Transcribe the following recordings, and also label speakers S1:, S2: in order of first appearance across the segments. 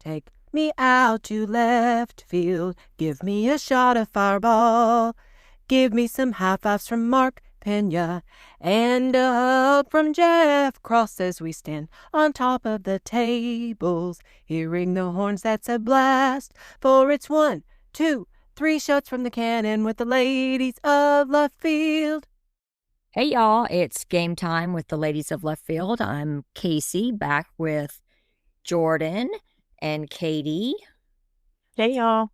S1: Take me out to left field. Give me a shot of Fireball. Give me some high fives from Mark Pena and a hug from Jeff Cross as we stand on top of the tables. Hearing the horns, that's a blast. For it's 1, 2, 3 shots from the cannon with the ladies of left field.
S2: Hey y'all, it's game time with the ladies of left field. I'm Casey, back with Jordan and Katie.
S3: Hey y'all.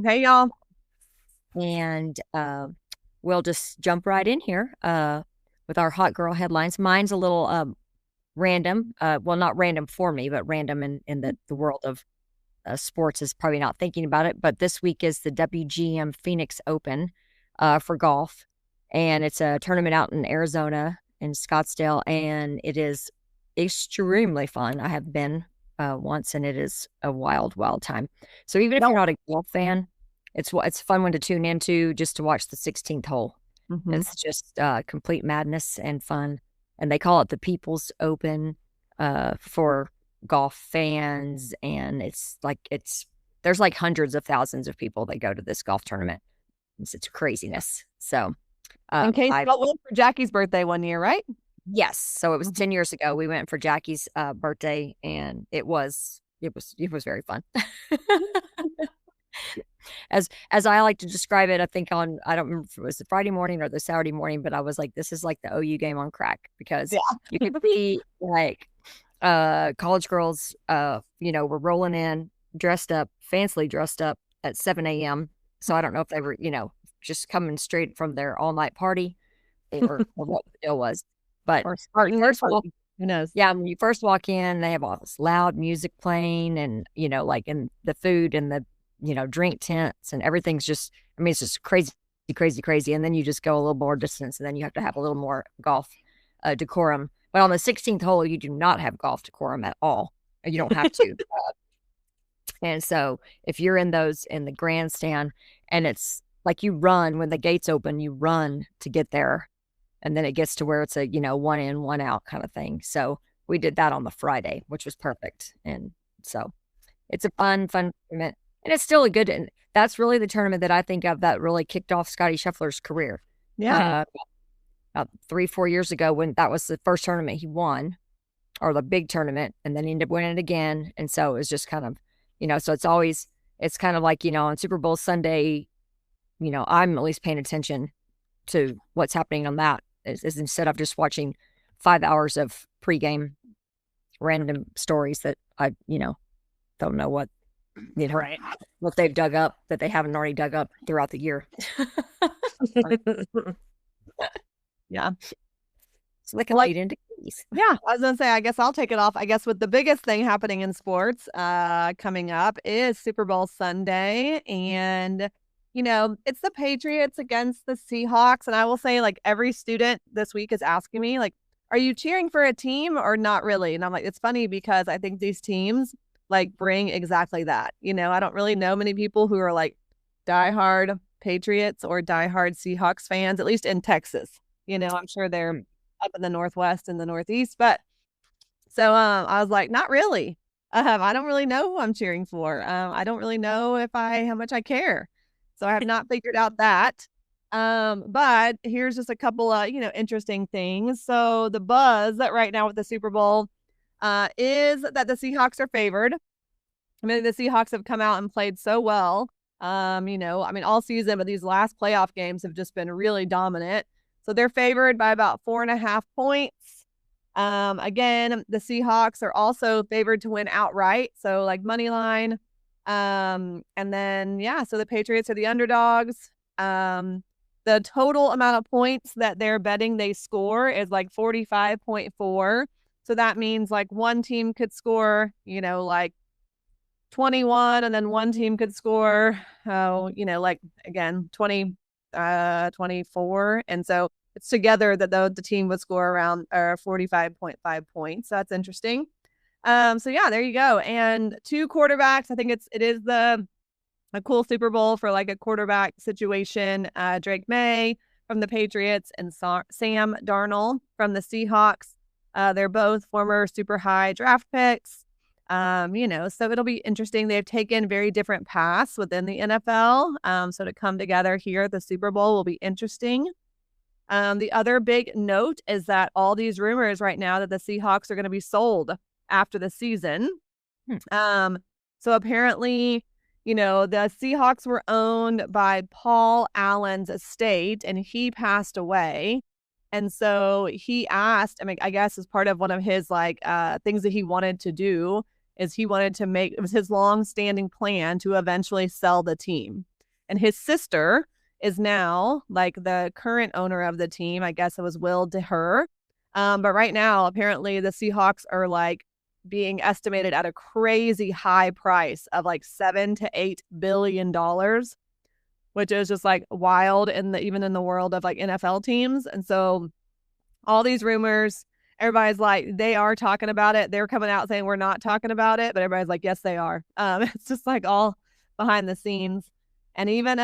S3: Hey y'all.
S2: And we'll just jump right in here with our hot girl headlines. Mine's a little random. Well, not random for me, but random in the world of sports is probably not thinking about it. But this week is the WGM Phoenix Open for golf. And it's a tournament out in Arizona, in Scottsdale, and it is extremely fun. I have been once, and it is a wild, wild time. So even if you're not a golf fan, it's a fun one to tune into just to watch the 16th hole. Mm-hmm. It's just complete madness and fun. And they call it the People's Open for golf fans. And there's like hundreds of thousands of people that go to this golf tournament. It's craziness. So.
S3: In case we went for Jackie's birthday one year, right?
S2: Yes. So it was 10 years ago. We went for Jackie's birthday, and it was very fun. As I like to describe it, I think I don't remember if it was the Friday morning or the Saturday morning, but I was like, this is like the OU game on crack, because you could be like college girls, were rolling in fancily dressed up at 7 a.m. So I don't know if they were, just coming straight from their all-night party or what the deal was. But
S3: who knows?
S2: Yeah, when you first walk in, they have all this loud music playing, and and the food and the drink tents, and everything's just, it's just crazy, crazy, crazy. And then you just go a little more distance, and then you have to have a little more golf decorum. But on the 16th hole, you do not have golf decorum at all. You don't have to. And so if you're in the grandstand, and it's like you run when the gates open, you run to get there. And then it gets to where it's a, one in, one out kind of thing. So we did that on the Friday, which was perfect. And so it's a fun tournament. And it's still and that's really the tournament that I think of that really kicked off Scotty Scheffler's career.
S3: Yeah.
S2: About 3-4 years ago, when that was the first tournament he won, or the big tournament. And then he ended up winning it again. And so it was just kind of, so it's kind of like, on Super Bowl Sunday, I'm at least paying attention to what's happening on that, is instead of just watching 5 hours of pregame random stories that I, don't know what,
S3: right,
S2: what they've dug up that they haven't already dug up throughout the year.
S3: Yeah.
S2: So they can lead into keys.
S3: Yeah, I was going to say, I guess I'll take it off. I guess with the biggest thing happening in sports coming up is Super Bowl Sunday, and it's the Patriots against the Seahawks. And I will say, like, every student this week is asking me, like, are you cheering for a team or not really? And I'm like, it's funny because I think these teams like bring exactly that. I don't really know many people who are like diehard Patriots or diehard Seahawks fans, at least in Texas. I'm sure they're up in the Northwest and the Northeast. But so I was like, not really. I don't really know who I'm cheering for. I don't really know how much I care. So I have not figured out that. But here's just a couple of, interesting things. So the buzz that right now with the Super Bowl is that the Seahawks are favored. The Seahawks have come out and played so well, all season, but these last playoff games have just been really dominant. So they're favored by about 4.5 points. Again, the Seahawks are also favored to win outright. So like money line. And then, so the Patriots are the underdogs. The total amount of points that they're betting they score is like 45.4. So that means like one team could score, like 21, and then one team could score, like again, 24. And so it's together that the team would score around 45.5 points. So that's interesting. So yeah, there you go. And 2 quarterbacks. I think it is a cool Super Bowl for like a quarterback situation. Drake May from the Patriots and Sam Darnold from the Seahawks. They're both former super high draft picks. So it'll be interesting. They've taken very different paths within the NFL. So to come together here at the Super Bowl will be interesting. The other big note is that all these rumors right now that the Seahawks are going to be sold after the season. So apparently, the Seahawks were owned by Paul Allen's estate, and he passed away. And so he asked, I guess as part of one of his things that he wanted to do is he wanted to it was his long-standing plan to eventually sell the team. And his sister is now the current owner of the team. I guess it was willed to her. But right now, apparently the Seahawks are being estimated at a crazy high price of $7 to $8 billion, which is just wild even in the world of NFL teams. And so all these rumors, everybody's they are talking about it. They're coming out saying we're not talking about it, but everybody's yes, they are. It's just all behind the scenes. And even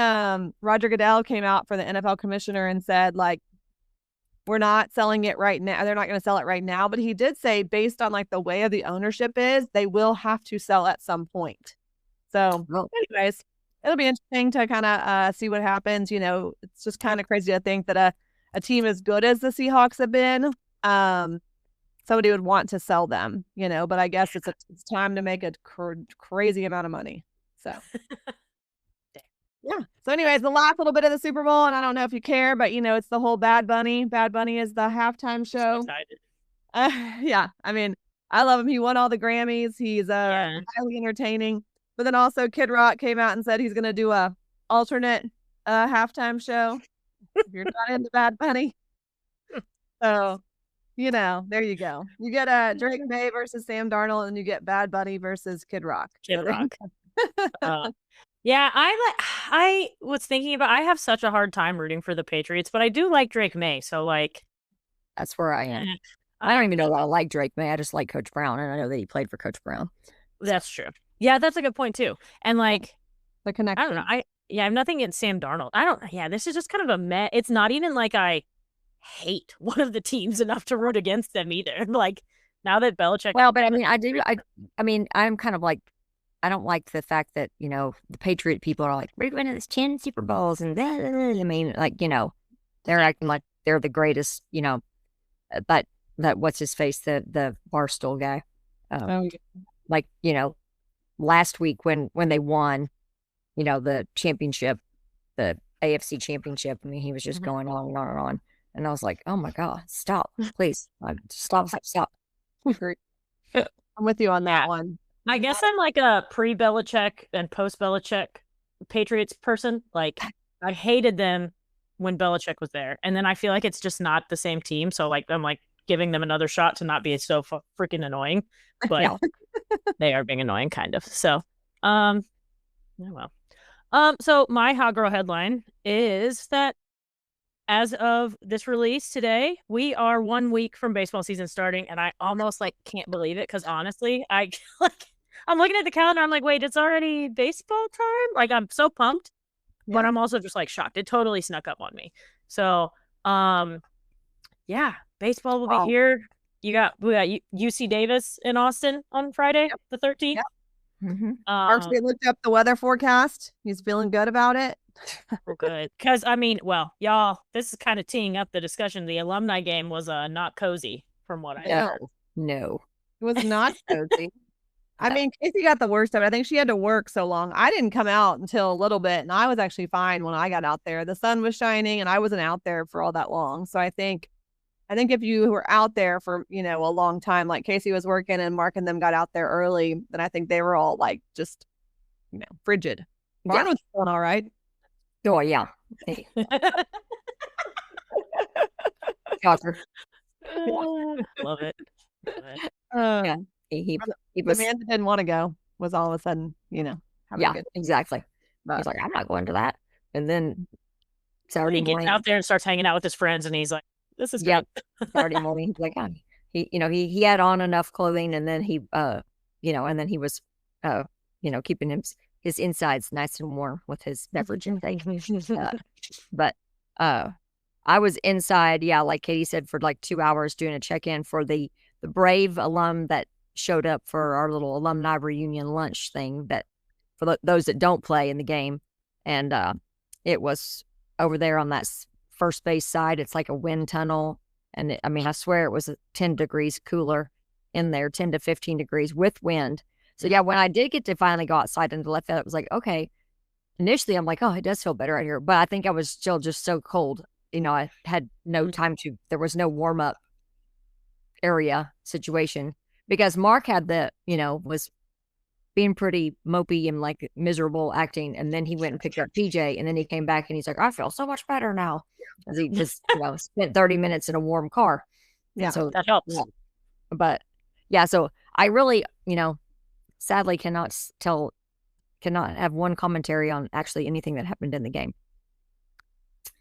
S3: Roger Goodell came out for the NFL commissioner and said we're not selling it right now. They're not going to sell it right now. But he did say based on the way of the ownership is, they will have to sell at some point. So anyways, it'll be interesting to kind of see what happens. It's just kind of crazy to think that a team as good as the Seahawks have been, somebody would want to sell them, but I guess it's time to make a crazy amount of money. So yeah. So anyways, the last little bit of the Super Bowl, and I don't know if you care, but it's the whole Bad Bunny. Bad Bunny is the halftime show. Yeah. I love him. He won all the Grammys. He's highly entertaining. But then also Kid Rock came out and said he's going to do a alternate halftime show. If you're not into Bad Bunny. So, there you go. You get Drake May versus Sam Darnold, and you get Bad Bunny versus Kid Rock.
S4: Kid Rock. Yeah, I was thinking about, I have such a hard time rooting for the Patriots, but I do like Drake May. So
S2: that's where I am. I don't even know that I like Drake May. I just like Coach Brown, and I know that he played for Coach Brown.
S4: That's true. Yeah, that's a good point too. And
S3: the connection.
S4: I don't know. I have nothing against Sam Darnold. This is just kind of a mess. It's not even I hate one of the teams enough to root against them either. Now that Belichick.
S2: Well, but I'm kind of I don't like the fact that, the Patriot people are we're going to this 10 Super Bowls and that. They're acting like they're the greatest, but that what's his face, the Barstool guy. Last week when they won, the championship, the AFC championship, he was just going on and on and on. And I was like, oh my God, stop, please. Stop.
S3: I'm with you on that one.
S4: I guess I'm a pre-Belichick and post-Belichick Patriots person. I hated them when Belichick was there. And then I feel it's just not the same team. So I'm giving them another shot to not be so freaking annoying. But they are being annoying, kind of. So, oh well. So my Hot Girl headline is that as of this release today, we are 1 week from baseball season starting, and I almost can't believe it because honestly, I'm looking at the calendar. I'm wait, it's already baseball time. I'm so pumped, but I'm also just shocked. It totally snuck up on me. So, yeah, baseball will be here. We got UC Davis in Austin on Friday, the 13th.
S3: Yep. Mm-hmm. Mark's looked up the weather forecast. He's feeling good about it.
S4: Good. Because, y'all, this is kind of teeing up the discussion. The alumni game was not cozy from what I heard.
S2: No.
S3: It was not cozy. Casey got the worst of it. I think she had to work so long. I didn't come out until a little bit, and I was actually fine when I got out there. The sun was shining, and I wasn't out there for all that long. So I think if you were out there for, a long time, like Casey was working and Mark and them got out there early, then I think they were all just, frigid. Mark was feeling all right.
S2: Oh, yeah. Shocker.
S4: Love it.
S2: Yeah. He was,
S3: the man that didn't want to go was all of a sudden,
S2: exactly. He's I'm not going to that. And then Saturday morning,
S4: he gets out there and starts hanging out with his friends, and he's this is great.
S2: Saturday morning, he's he had on enough clothing, and then he and then he was keeping his insides nice and warm with his beverage and things. But I was inside, like Katie said, for 2 hours doing a check-in for the Brave alum that showed up for our little alumni reunion lunch thing that for those that don't play in the game. And it was over there on that first base side. It's like a wind tunnel. And I swear it was 10 degrees cooler in there, 10 to 15 degrees with wind. So yeah, when I did get to finally go outside into the left field, it was like, okay. Initially, I'm like, oh, it does feel better out here. But I think I was still just so cold. I had no time there was no warm up area situation because Mark had was being pretty mopey and like miserable acting. And then he went and picked up PJ and then he came back and he's like, I feel so much better now. As he just, spent 30 minutes in a warm car.
S3: Yeah.
S2: So
S4: that helps.
S2: Yeah. But yeah, so I really, sadly cannot have one commentary on actually anything that happened in the game.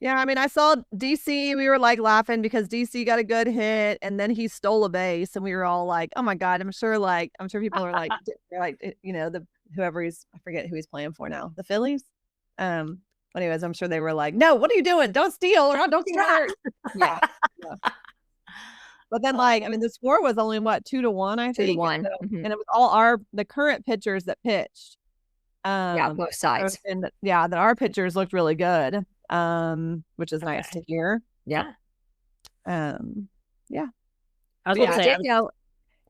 S3: Yeah, I saw DC. We were like laughing because DC got a good hit and then he stole a base, and we were all like, "Oh my god!" I'm sure people are like, they're like, I forget who he's playing for now, the Phillies. Anyways, I'm sure they were like, "No, what are you doing? Don't steal or don't get hurt." Yeah. But then, the score was only what 2-1, I think.
S2: 2-1,
S3: and it was all the current pitchers that pitched.
S2: Both sides.
S3: And that our pitchers looked really good, which is nice to hear.
S2: Yeah.
S4: I was going to say,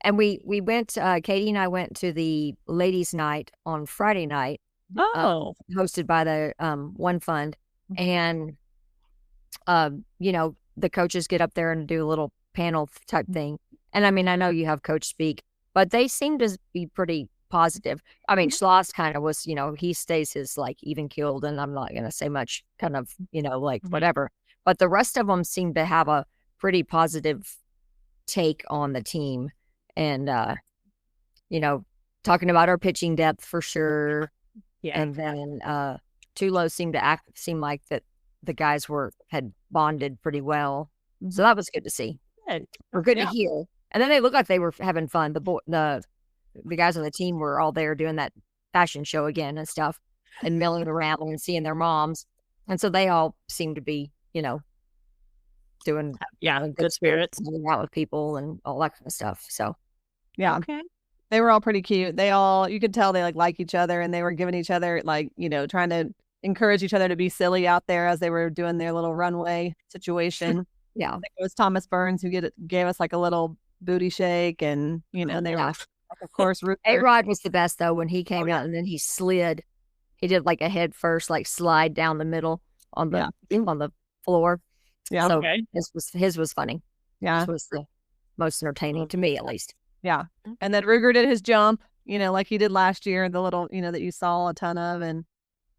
S2: and we went. Katie and I went to the ladies' night on Friday night. Hosted by the One Fund, and the coaches get up there and do a little panel type thing. And I know you have coach speak, but they seem to be pretty positive. Schloss kind of was, he stays his like even keeled, and I'm not going to say much, kind of, whatever. But the rest of them seem to have a pretty positive take on the team, and talking about our pitching depth for sure. Yeah, and then Tulo seemed like that the guys had bonded pretty well, so that was good to see. Or good to hear. And then they looked like they were having fun. The guys on the team were all there doing that fashion show again and stuff, and milling around and seeing their moms, and so they all seemed to be, doing
S4: good spirits,
S2: hanging out with people and all that kind of stuff. So
S3: okay. They were all pretty cute. You could tell they like each other, and they were giving each other trying to encourage each other to be silly out there as they were doing their little runway situation.
S2: Yeah.
S3: I think it was Thomas Burns who gave us like a little booty shake, and they were, of course,
S2: A-Rod was the best though when he came out, and then he slid. He did like a head first, like slide down the middle on the floor.
S3: Yeah.
S2: So his was funny.
S3: Yeah.
S2: This was the most entertaining to me, at least.
S3: Yeah. And then Ruger did his jump, like he did last year, the little, that you saw a ton of. And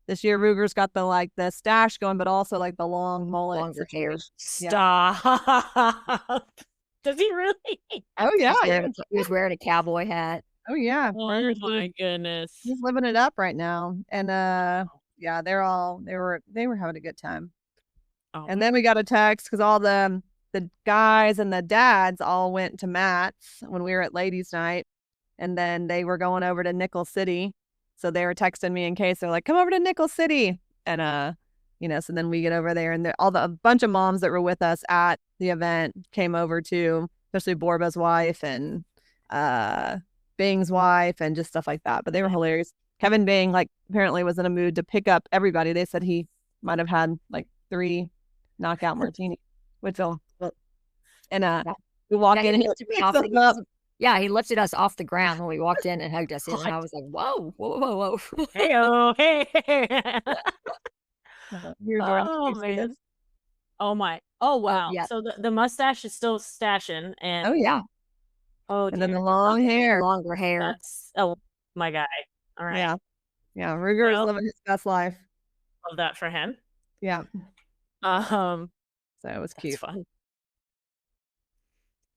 S3: this year Ruger's got the stash going, but also like the long mullet.
S2: Longer hair.
S4: Stop. Does he really?
S3: Oh, yeah.
S2: He was wearing a cowboy hat.
S3: Oh, yeah.
S4: Oh, my goodness.
S3: He's living it up right now. And they were having a good time. Oh. And then we got a text because all the guys and the dads all went to Matt's when we were at ladies' night, and then they were going over to Nickel City, so they were texting me in case. They're like, come over to Nickel City, and so then we get over there, and a bunch of moms that were with us at the event came over too, especially Borba's wife and Bing's wife and just stuff like that. But they were hilarious. Kevin Bing apparently was in a mood to pick up everybody. They said he might have had 3 knockout martini with Phil. And we walk in,
S2: he lifted us off the ground when we walked in and hugged us in, and I was like, whoa, whoa, whoa, whoa.
S4: Hey.
S3: Oh, man.
S4: Oh, my. Oh, wow. Yeah. So the mustache is still stashing. And
S3: oh, yeah.
S4: Oh,
S3: and then the longer hair.
S4: That's my guy. All right.
S3: Yeah. Ruger is living his best life.
S4: Love that for him.
S3: Yeah.
S4: So
S3: it was cute.
S4: Fun.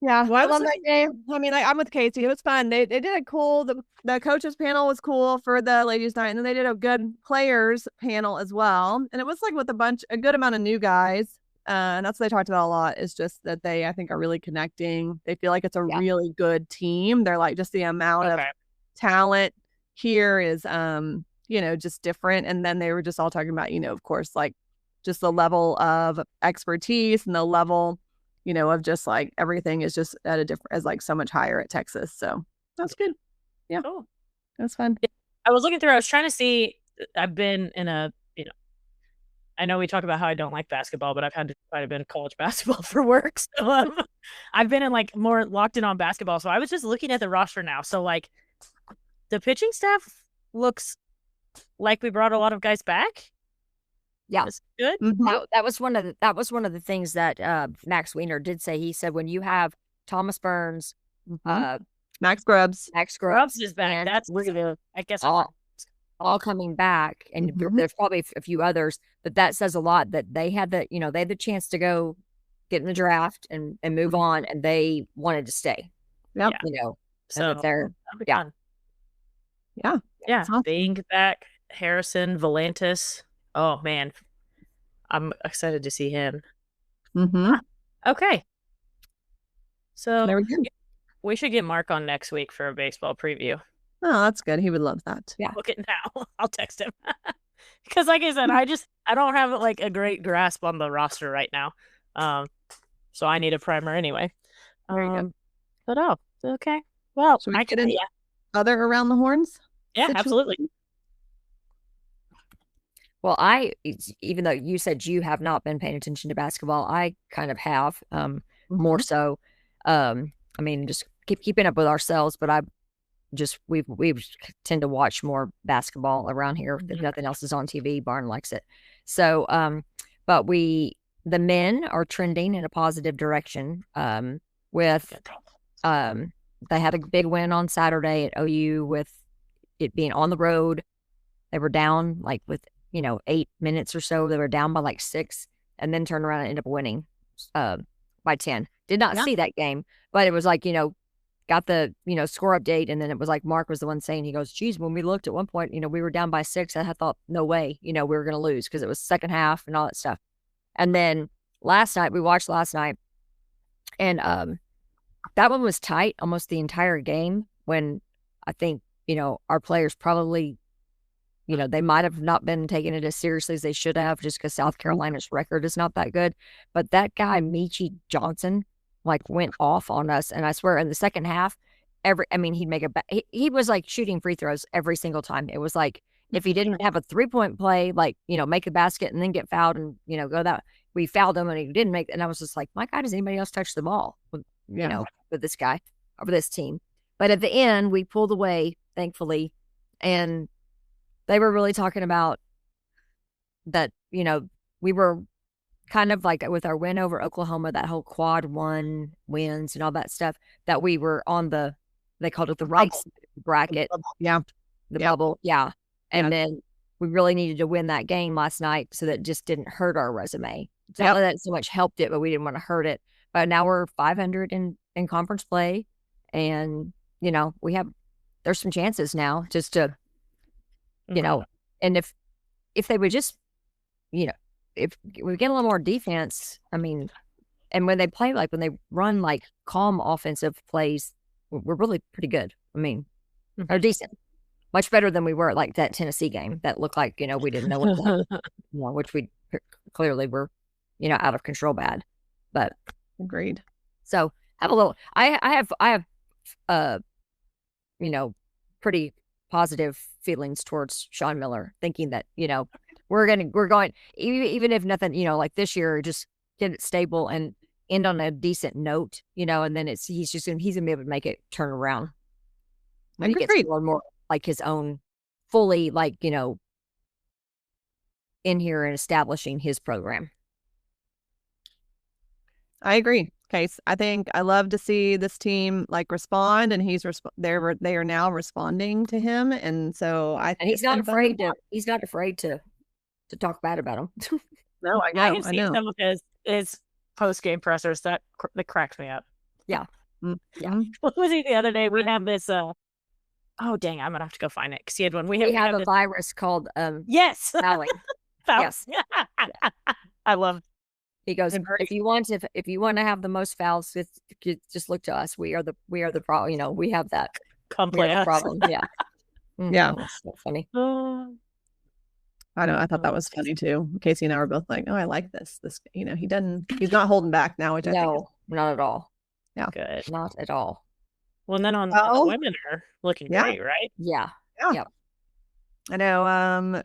S3: Yeah, I love that game. I'm with Casey. It was fun. They did a cool. The coaches panel was cool for the ladies' night, and then they did a good players panel as well. And it was with a good amount of new guys. And that's what they talked about a lot. Is just that I think, are really connecting. They feel like it's a really good team. They're just the amount of talent here is, just different. And then they were just all talking about, of course, just the level of expertise and the level, of just everything is just at a different, as so much higher at Texas. So That's good. Yeah.
S4: Cool.
S3: That's fun.
S4: I was looking through. I was trying to see. I've been in a, I know we talk about how I don't like basketball, but I've had quite a bit of college basketball for work. So I've been in like more locked in on basketball. So I was just looking at the roster now. So like the pitching staff looks like we brought a lot of guys back.
S2: Yeah.
S4: That's good.
S2: That was one of the things that Max Wiener did say. He said when you have Thomas Burns,
S3: Max Grubbs
S4: Grubbs is back.
S2: and
S4: That's I guess
S2: all coming back, and there's probably a few others, but that says a lot that they had the chance to go get in the draft and move on, and they wanted to stay.
S3: Yep.
S2: So they're
S4: fun.
S3: Yeah.
S4: Yeah. Bing back, Harrison, Volantis. Oh man, I'm excited to see him. Okay. So
S3: there we go.
S4: We should get Mark on next week for a baseball preview.
S3: Oh, that's good. He would love that.
S2: Yeah.
S4: Look it now. I'll text him. Because like I said, I don't have like a great grasp on the roster right now. So I need a primer anyway.
S3: There you go.
S4: But okay. Well,
S3: should we get into other around the horns?
S4: Yeah, absolutely.
S2: Well, even though you said you have not been paying attention to basketball, I kind of have, more so. I mean, just keeping up with ourselves, but we tend to watch more basketball around here. If nothing else is on TV, Barn likes it. So, but the men are trending in a positive direction. With they had a big win on Saturday at OU with it being on the road. They were down like with 8 minutes or so. They were down by like 6, and then turned around and ended up winning by 10. Did not see that game, but it was like, got the, score update. And then it was like, Mark was the one saying, he goes, geez, when we looked at one point, we were down by 6. I thought, no way, we were going to lose because it was second half and all that stuff. And then we watched last night, and that one was tight almost the entire game, when I think, our players probably, they might have not been taking it as seriously as they should have, just because South Carolina's record is not that good. But that guy, Michi Johnson, like went off on us. And I swear in the second half, he'd make he was like shooting free throws every single time. It was like, if he didn't have a 3-point play, like, make a basket and then get fouled and, go that, we fouled him and he didn't make, and I was just like, my God, does anybody else touch the ball with, with this guy or this team? But at the end, we pulled away, thankfully. And they were really talking about that, we were kind of like with our win over Oklahoma, that whole quad 1 wins and all that stuff, that we were on they called it the right bracket.
S3: Yeah.
S2: The bubble. Yeah. And then we really needed to win that game last night so that it just didn't hurt our resume. It's not that it so much helped it, but we didn't want to hurt it. But now we're 500 in conference play. And, there's some chances now just to, and if they would just, if we get a little more defense, and when they play, like when they run like calm offensive plays, we're really pretty good. Or decent, much better than we were at like that Tennessee game that looked like, we didn't know what that, which we clearly were, out of control bad. But
S3: agreed.
S2: So have a little, I have, pretty positive feelings towards Sean Miller, thinking that, we're going, even if nothing, like this year, just get it stable and end on a decent note, and then he's gonna be able to make it turn around. When he gets more and more like his own fully, like, in here and establishing his program.
S3: I agree. Case, I think I love to see this team like respond, and they are now responding to him, and so
S2: he's not afraid to. He's not afraid to talk bad about him.
S3: No, I know.
S4: I can see some of his post game pressers that cracks me up.
S2: Yeah,
S3: yeah.
S4: What was he the other day? We have this. Oh dang! I'm gonna have to go find it because he had one. We have
S2: a virus called
S4: yes,
S2: fouling.
S4: Yes, I love.
S2: He goes, if you want to have the most fouls, just look to us. We are the problem. We have that.
S4: Come play us.
S2: Problem. Yeah.
S3: Yeah.
S2: That's so funny.
S3: I know. I thought that was funny too. Casey and I were both like, "Oh, I like this. This, he's not holding back now." Which I think
S2: not at all.
S3: Yeah,
S2: good. Not at all.
S4: Well, and then on the women are looking great, right?
S2: Yeah.
S3: Yeah. I know.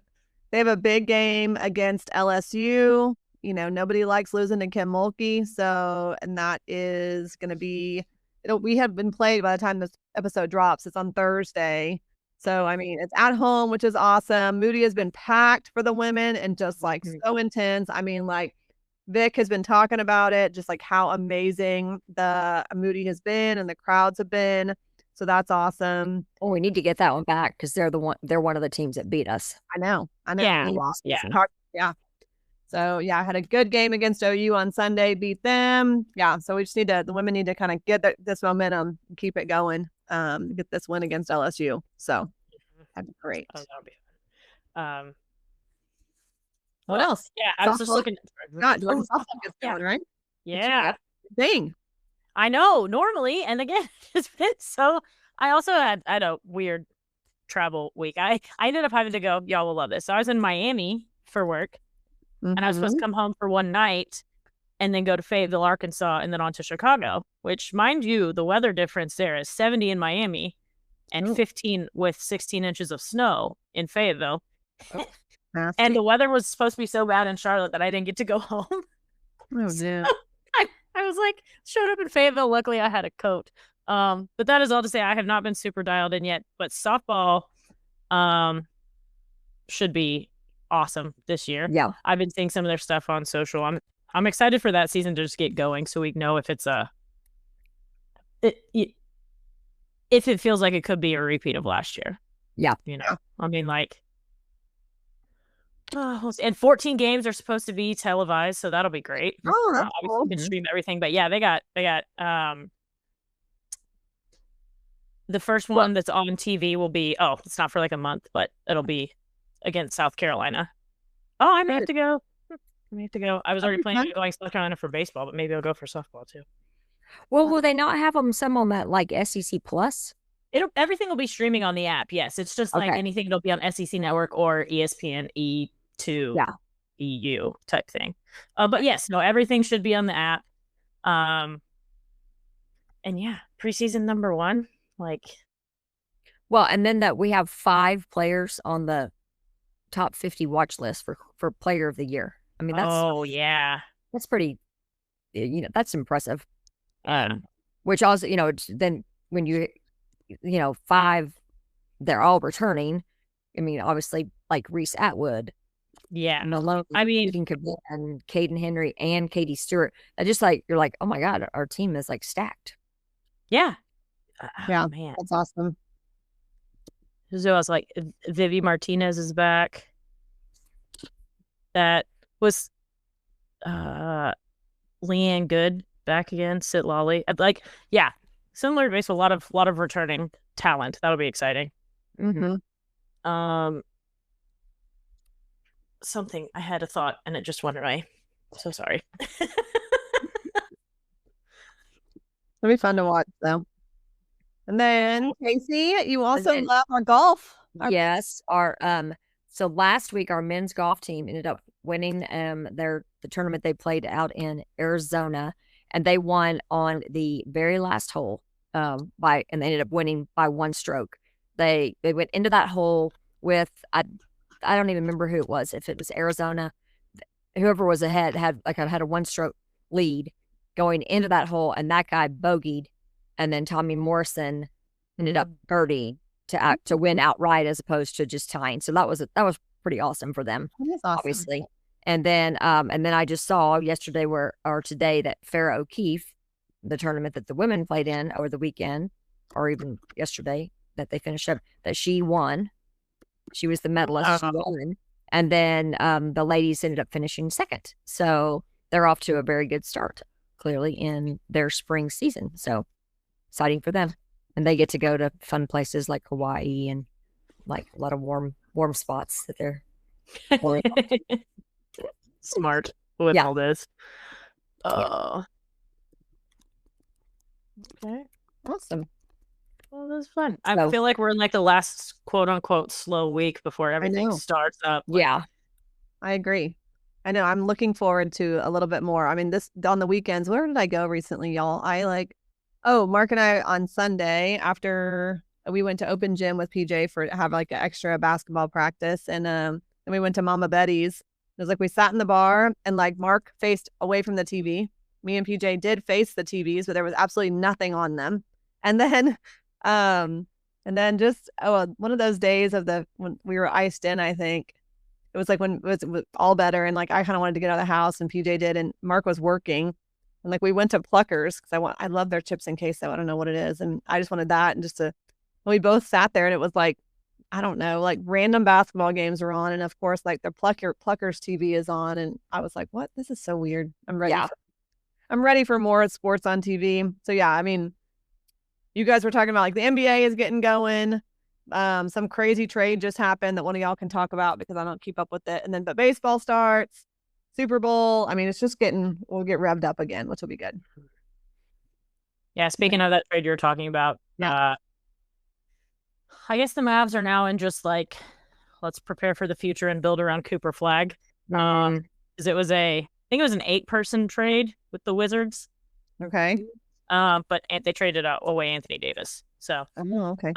S3: They have a big game against LSU. You know, nobody likes losing to Kim Mulkey. So, and that is going to be, we have been played by the time this episode drops. It's on Thursday. So, I mean, it's at home, which is awesome. Moody has been packed for the women and just like so intense. I mean, like Vic has been talking about it, just like how amazing the Moody has been and the crowds have been. So that's awesome.
S2: Oh, we need to get that one back because they're one of the teams that beat us.
S3: I know.
S4: Yeah.
S3: Yeah. So yeah, I had a good game against OU on Sunday, beat them. Yeah. So we just the women need to kind of get this momentum, and keep it going. Get this win against LSU. So that'd be great.
S4: Oh, that'll be fun.
S3: What else?
S4: Yeah, I was just looking.
S3: Softball gets going, right?
S4: Yeah.
S3: Dang.
S4: I know, normally, and again, it's been so. I also had a weird travel week. I ended up having to go. Y'all will love this. So I was in Miami for work, and I was supposed to come home for one night, and then go to Fayetteville, Arkansas, and then on to Chicago. Which, mind you, the weather difference there is 70 in Miami, and 15 with 16 inches of snow in Fayetteville. And the weather was supposed to be so bad in Charlotte that I didn't get to go home.
S3: Oh, yeah.
S4: I was like, showed up in Fayetteville. Luckily, I had a coat. But that is all to say, I have not been super dialed in yet. But softball, should be awesome this year.
S2: Yeah,
S4: I've been seeing some of their stuff on social. I'm excited for that season to just get going, so we know if it's if it feels like it could be a repeat of last year.
S2: Yeah,
S4: you know, I mean, like. And 14 games are supposed to be televised, so that'll be great.
S3: Oh, that's
S4: obviously
S3: cool.
S4: you can stream everything, but yeah, they got the first one that's on TV will be it's not for like a month, but it'll be against South Carolina. Oh, I may have to go. I was already planning on going South Carolina for baseball, but maybe I'll go for softball too.
S2: Well, will they not have some on that like SEC Plus?
S4: Everything will be streaming on the app. Yes, it's just like anything. It'll be on SEC Network or ESPN E2 EU type thing. But yes, no, everything should be on the app. And yeah, preseason number 1, like.
S2: Well, and then that we have 5 players on the top 50 watch list for Player of the Year. I mean, that's pretty. That's impressive. Which also, then when you. 5, they're all returning. I mean, obviously, like Reese Atwood.
S4: Yeah.
S2: Malone,
S4: I mean,
S2: and Caden Henry and Katie Stewart. I just like, you're like, oh my God, our team is like stacked.
S4: Yeah.
S3: Yeah.
S4: Man.
S3: That's awesome.
S4: So I was like, Vivi Martinez is back. That was Leanne Good back again. Sit Lolly. Like, yeah. Similar to baseball, a lot of returning talent. That'll be exciting.
S3: Mm-hmm.
S4: Something I had a thought and it just went away. So sorry.
S3: It'll be fun to watch though. And then Casey, you also love our golf.
S2: Yes, so last week our men's golf team ended up winning the tournament they played out in Arizona, and they won on the very last hole. And they ended up winning by 1 stroke. They went into that hole with I don't even remember who it was. If it was Arizona, whoever was ahead had a 1-stroke lead going into that hole, and that guy bogeyed, and then Tommy Morrison ended up birdie to win outright as opposed to just tying. So that was pretty awesome for them.
S3: That is awesome.
S2: Obviously. And then I just saw yesterday or today that Farrah O'Keefe, the tournament that the women played in over the weekend, or even yesterday that they finished up, that she won. She was the medalist. She won. And then the ladies ended up finishing second. So they're off to a very good start, clearly, in their spring season. So exciting for them. And they get to go to fun places like Hawaii and like a lot of warm spots that they're
S4: smart with all this. Okay.
S3: Awesome.
S4: Well, that's fun. I feel like we're in like the last quote unquote slow week before everything starts up.
S2: Yeah.
S3: I agree. I know. I'm looking forward to a little bit more. I mean, this on the weekends, where did I go recently, y'all? Oh, Mark and I on Sunday after we went to open gym with PJ to have like an extra basketball practice, and then we went to Mama Betty's. It was like we sat in the bar and like Mark faced away from the TV. Me and PJ did face the TVs, but there was absolutely nothing on them. And then just one of those days when we were iced in, I think it was like when it was all better, and like I kind of wanted to get out of the house, and PJ did, and Mark was working. And like we went to Pluckers because I love their chips and queso. I don't know what it is. And I just wanted that. And we both sat there, and it was like, I don't know, like random basketball games were on. And of course, like the Pluckers TV is on. And I was like, what? This is so weird. I'm ready for more sports on TV. So yeah, I mean, you guys were talking about like the NBA is getting going. Some crazy trade just happened that one of y'all can talk about because I don't keep up with it. And then but baseball starts. Super Bowl. I mean, it's just we'll get revved up again, which will be good.
S4: Yeah, speaking of that trade you're talking about, I guess the Mavs are now in just like, let's prepare for the future and build around Cooper Flag. Because I think it was an 8-person trade with the Wizards.
S3: Okay.
S4: But they traded away Anthony Davis. So.
S3: Oh, okay.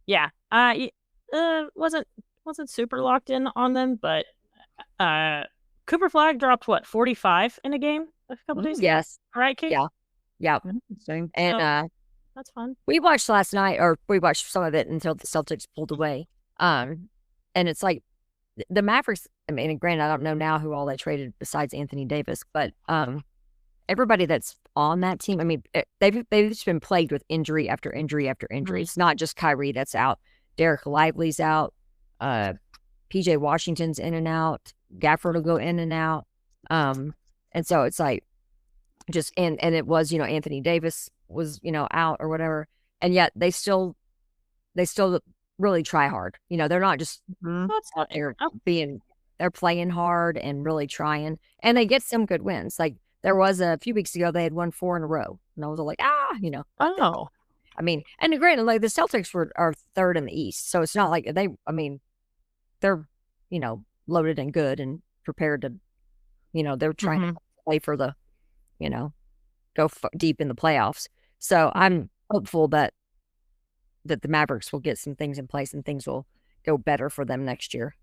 S4: Yeah. Wasn't super locked in on them, but Cooper Flag dropped 45 in a game a couple days ago?
S2: Yes.
S4: Right, Kate?
S2: Yeah.
S3: Interesting.
S2: And
S4: that's fun.
S2: We watched last night, or we watched some of it until the Celtics pulled away. And it's like the Mavericks, I mean, granted, I don't know now who all they traded besides Anthony Davis, but everybody that's on that team, I mean, they've just been plagued with injury after injury after injury. It's not just Kyrie that's out. Derek Lively's out. PJ Washington's in and out. Gafford will go in and out. And so it's like just and it was, Anthony Davis was, out or whatever. And yet they still really try hard. They're not just out there they're playing hard and really trying. And they get some good wins. Like there was a few weeks ago they had won 4 in a row. And I was like,
S4: Oh.
S2: I mean, and granted, like the Celtics are 3rd in the East. So it's not like they're, loaded and good and prepared to, they're trying to play for the, go deep in the playoffs. So I'm hopeful that the Mavericks will get some things in place and things will go better for them next year.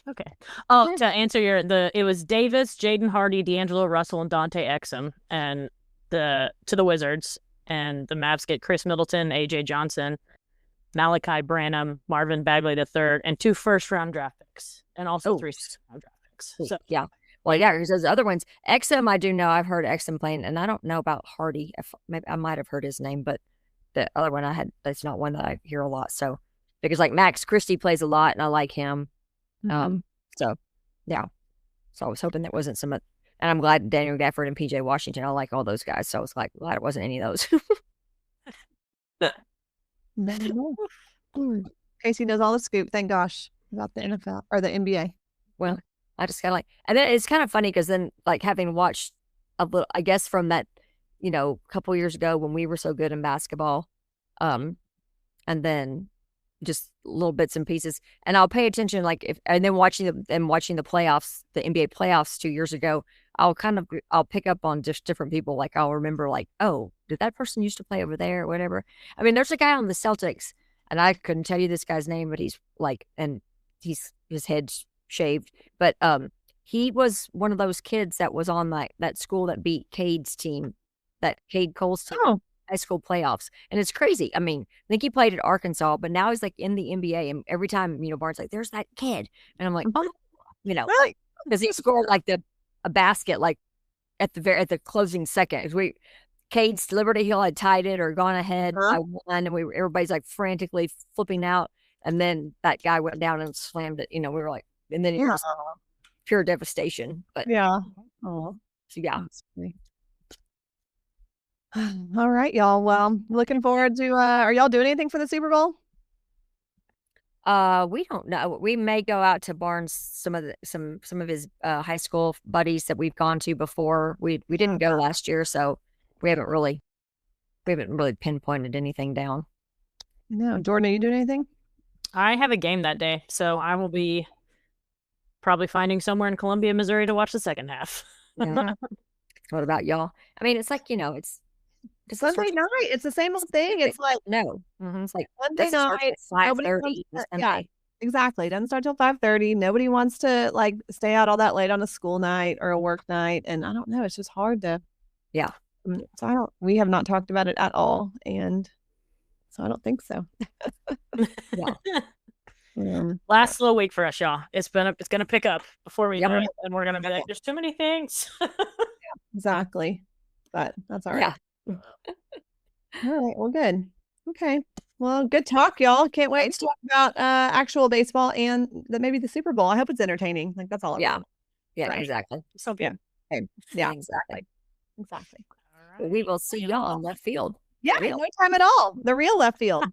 S4: Okay. To answer it was Davis, Jaden Hardy, D'Angelo Russell, and Dante Exum, and to the Wizards, and the Mavs get Chris Middleton, AJ Johnson, Malachi Branham, Marvin Bagley III, and 2 first-round draft picks, and also 3 second-round draft picks. So
S2: yeah. Well, yeah, because those other ones, Exum, I do know. I've heard Exum playing, and I don't know about Hardy. Maybe I might have heard his name, but the other one that's not one that I hear a lot. So, because like Max Christie plays a lot, and I like him. So, yeah. So I was hoping that wasn't and I'm glad Daniel Gafford and PJ Washington, I like all those guys. So I was like, glad it wasn't any of those.
S3: Casey knows all the scoop, thank gosh, about the NFL or the NBA.
S2: Well, I just kind of and then it's kind of funny because then like having watched a little, I guess from that, a couple years ago when we were so good in basketball, and then just little bits and pieces, and I'll pay attention and then watching the playoffs, the NBA playoffs 2 years ago, I'll pick up on just different people. Like I'll remember like, oh, did that person used to play over there or whatever. I mean, there's a guy on the Celtics, and I couldn't tell you this guy's name, but he's like, and his head's shaved, but he was one of those kids that was on that school that beat Cade's team, that Cade Cole's team. High school playoffs, and it's crazy. I mean, I think he played at Arkansas, but now he's like in the NBA, and every time Barnes like, there's that kid, and I'm like, oh,
S3: Really?
S2: Because he scored like a basket like at the closing second. Cade's Liberty Hill had tied it or gone ahead by 1, and everybody's like frantically flipping out, and then that guy went down and slammed it. We were like, and then it was pure devastation. But
S3: yeah,
S2: so yeah.
S3: All right, y'all. Well, looking forward to. Are y'all doing anything for the Super Bowl?
S2: We don't know. We may go out to Barnes. Some of his high school buddies that we've gone to before. We didn't go last year, so we haven't really pinpointed anything down.
S3: No, Jordan, are you doing anything?
S4: I have a game that day, so I will be probably finding somewhere in Columbia, Missouri to watch the second half.
S2: Yeah. What about y'all? I mean, it's like,
S3: Sunday night, it's the same old thing. It's like
S2: no,
S4: Mhm.
S2: it's like
S3: Sunday
S2: doesn't start
S3: night,
S2: till
S3: nobody wants
S2: 5:30
S3: to,
S2: Sunday.
S3: yeah, exactly. Doesn't start till 5:30. Nobody wants to like stay out all that late on a school night or a work night. And I don't know, it's just hard to.
S2: Yeah.
S3: So we have not talked about it at all. And so I don't think so.
S2: Yeah.
S4: Last little week for us, y'all. It's gonna pick up before we
S2: Yep.
S4: know it, and we're gonna be like, there's too many things.
S3: Exactly. But that's all right.
S2: Yeah.
S3: All right. Well, good. Okay. Well, good talk, y'all. Can't wait to talk about actual baseball and maybe the Super Bowl. I hope it's entertaining. Like that's all. I
S2: Yeah.
S3: want.
S2: Yeah,
S3: Right.
S2: exactly.
S4: So
S3: Yeah. Okay. Yeah.
S2: Exactly.
S3: Exactly.
S4: All right.
S2: We will see y'all on left field.
S3: Yeah. No time at all. The real left field.